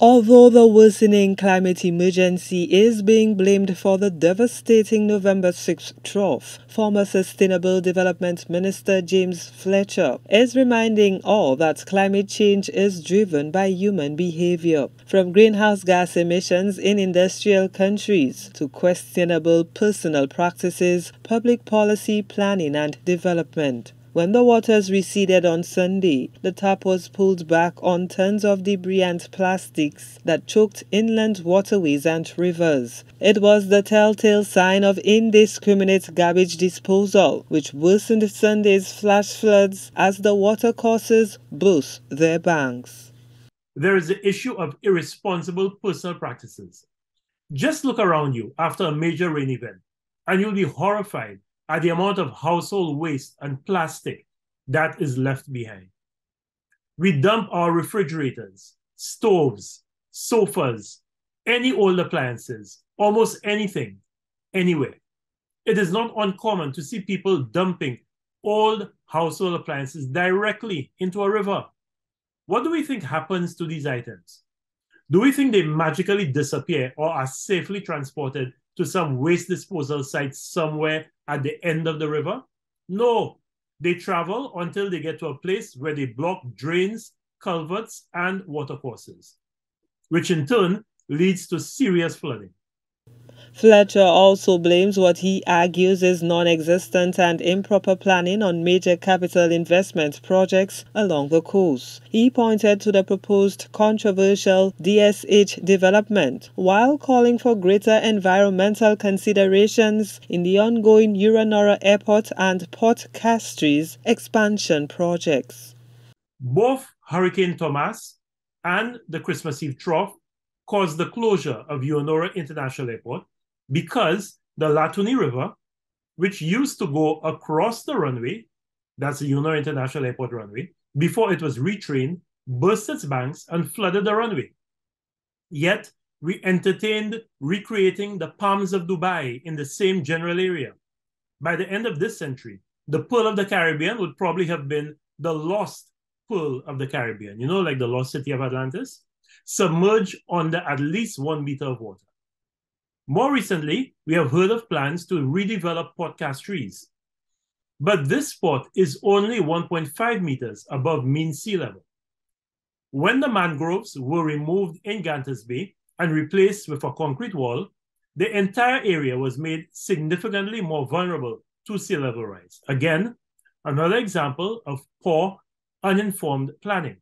Although the worsening climate emergency is being blamed for the devastating November 6th trough, former Sustainable Development Minister James Fletcher is reminding all that climate change is driven by human behavior, from greenhouse gas emissions in industrial countries to questionable personal practices, public policy planning and development. When the waters receded on Sunday, the tap was pulled back on tons of debris and plastics that choked inland waterways and rivers. It was the telltale sign of indiscriminate garbage disposal, which worsened Sunday's flash floods as the watercourses burst their banks. There is the issue of irresponsible personal practices. Just look around you after a major rain event, and you'll be horrified at the amount of household waste and plastic that is left behind. We dump our refrigerators, stoves, sofas, any old appliances, almost anything, anywhere. It is not uncommon to see people dumping old household appliances directly into a river. What do we think happens to these items? Do we think they magically disappear or are safely transported to some waste disposal site somewhere at the end of the river? No, they travel until they get to a place where they block drains, culverts, and watercourses, which in turn leads to serious flooding. Fletcher also blames what he argues is non-existent and improper planning on major capital investment projects along the coast. He pointed to the proposed controversial DSH development, while calling for greater environmental considerations in the ongoing Uranora Airport and Port Castries expansion projects. Both Hurricane Thomas and the Christmas Eve trough caused the closure of Uranora International Airport because the Latuni River, which used to go across the runway, that's the Uranora International Airport runway, before it was retrained, burst its banks and flooded the runway. Yet, we entertained recreating the Palms of Dubai in the same general area. By the end of this century, the Pearl of the Caribbean would probably have been the lost Pearl of the Caribbean, you know, like the lost city of Atlantis, submerged under at least 1 meter of water. More recently, we have heard of plans to redevelop Port Castries. But this port is only 1.5 meters above mean sea level. When the mangroves were removed in Gantas Bay and replaced with a concrete wall, the entire area was made significantly more vulnerable to sea level rise. Again, another example of poor, uninformed planning.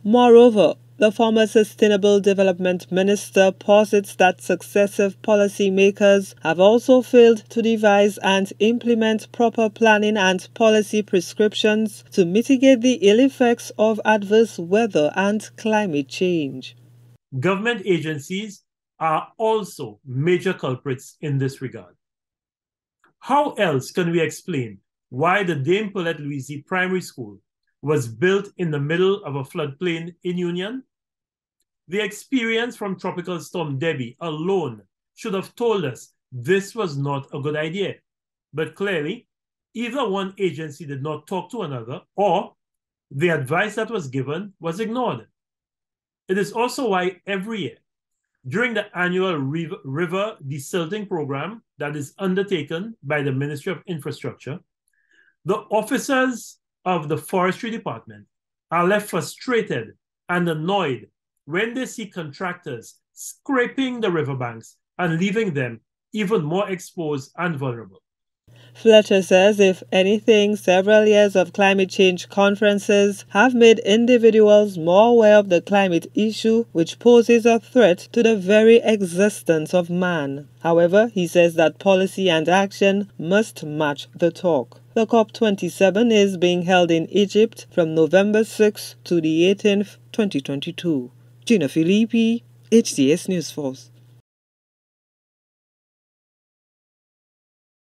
Moreover, the former Sustainable Development Minister posits that successive policymakers have also failed to devise and implement proper planning and policy prescriptions to mitigate the ill effects of adverse weather and climate change. Government agencies are also major culprits in this regard. How else can we explain why the Dame Paulette Louisy Primary School was built in the middle of a floodplain in Union? The experience from Tropical Storm Debbie alone should have told us this was not a good idea. But clearly, either one agency did not talk to another, or the advice that was given was ignored. It is also why every year, during the annual river desilting program that is undertaken by the Ministry of Infrastructure, the officers of the Forestry Department are left frustrated and annoyed when they see contractors scraping the riverbanks and leaving them even more exposed and vulnerable. Fletcher says, if anything, several years of climate change conferences have made individuals more aware of the climate issue, which poses a threat to the very existence of man. However, he says that policy and action must match the talk. The COP27 is being held in Egypt from November 6th to the 18th, 2022. Gina Filippi, HDS News Force.